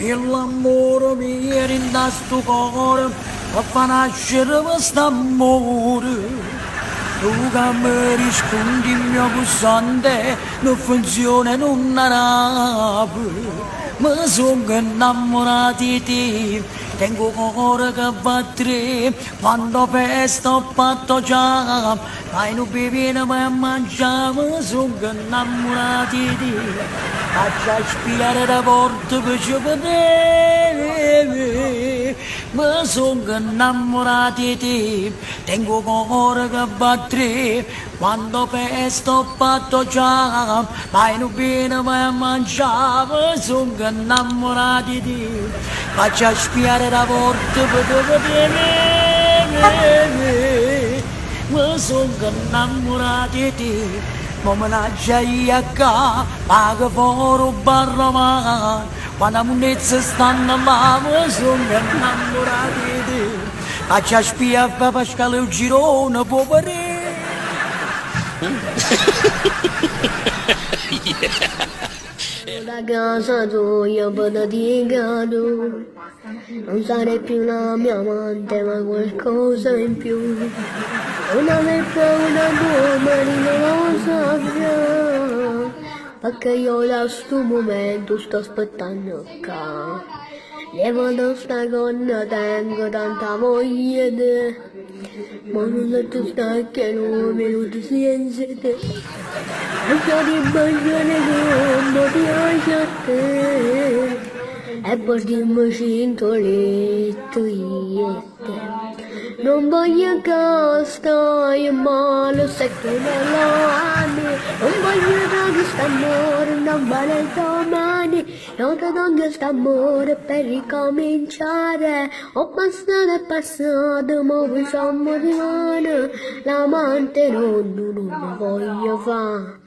l'amore mi rinda sto cuore, a fa nascere questo amore. Tu che mi rispondi il mio pulsante, non funziona, non arabe. Mi sono innamorato di te, tengo cuore che va tre, quando pesto ho fatto già, fai non bevere mai a mangiare, mi sono innamorato di te, faccia spiare le porte per ci vedere, mi sono innamorato di te, tengo cuore che va tre, quando pesto ho fatto già, fai non bene mai a mangiare, mi sono innamorato di te, faccia spiare la porta per vedere, mi sono innamorato di te, ma me lascia io qua, paga fuori barra, quando la munnezza stanno là, mi sono innamorato di te, faccia spiare per Pasquale il girone, povero. Da casa tua pataticado, non sarei più la mia amante ma qualcosa in più, non aver paura tua marito lo saprà, perché io da sto momento sto aspettando qua, levo sta gonna, tengo tanta voglia di te, ma non so tu stai che non minuti senza te. Lascia di baciare come piace a te e poi dimmi cintoletto io e te. Non voglio che stai male se tu non lo ami, non voglio che questo amore non vale domani, io ti do questo amore per ricominciare, ho passato e passato, ma possiamo rimane, l'amante non lo voglio fare.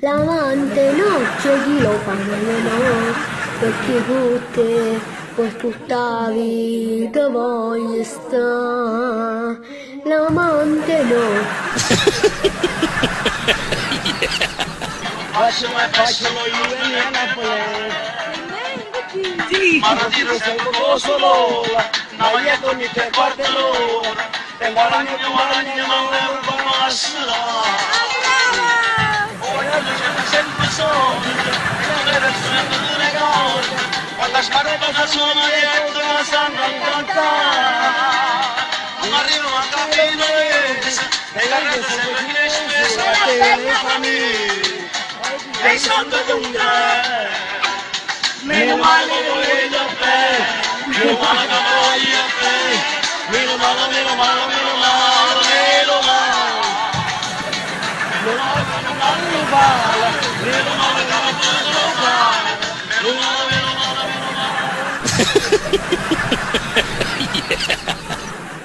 L'amante no, c'è chi lo fa, ma io no, perché con te per tutta la vita voglio stare. L'amante no. Facciamo io e mia Napoli. Ma non dire sempre solo, ma voglio con i te guardi l'ora, e guadagno, ma non è un po' massimo. Sempre solo, e non è sempre le cose, quando sparo cosa sono dietro la sangue incantata, non arrivo a capire, e la gente sempre finisce, a te le famiglie, e i santo lunga, meno male voglio a te, meno male che voglio a te, meno male, meno male, meno male, meno male.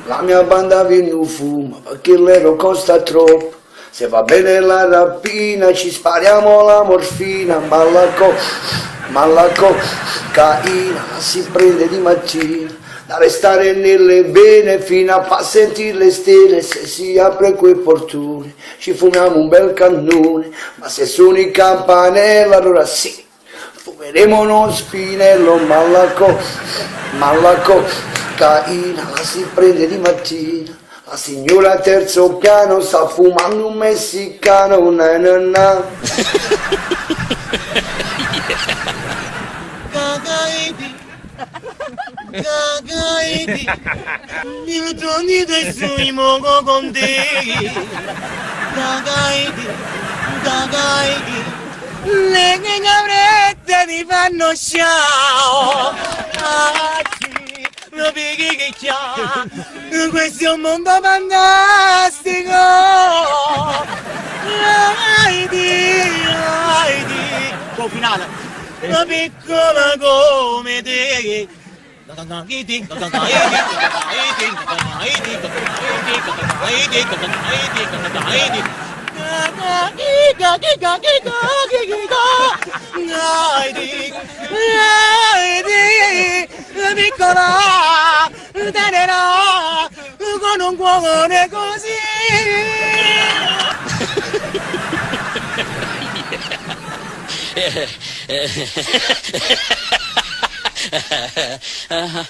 La mia banda viene un fumo perché l'ero costa troppo, se va bene la rapina ci spariamo la morfina, ma la cocaina si prende di mattina, da restare nelle vene fino a far sentire le stelle, se si apre quei portoni ci fumiamo un bel cannone, ma se sono i campanelli allora sì, fumeremo uno spinello, ma la cocaina la si prende di mattina, la signora al terzo piano sta fumando un messicano, na na na. Gagaiti, mi torni dai suoi mogo con te. Gagaiti, le che caprette ti fanno sciao. Ah sì, lo pighi che c'ha, questo è un mondo fantastico. Gagaiti, buon finale, una piccola come te. Piccola, tenerò con un cuore così. Ha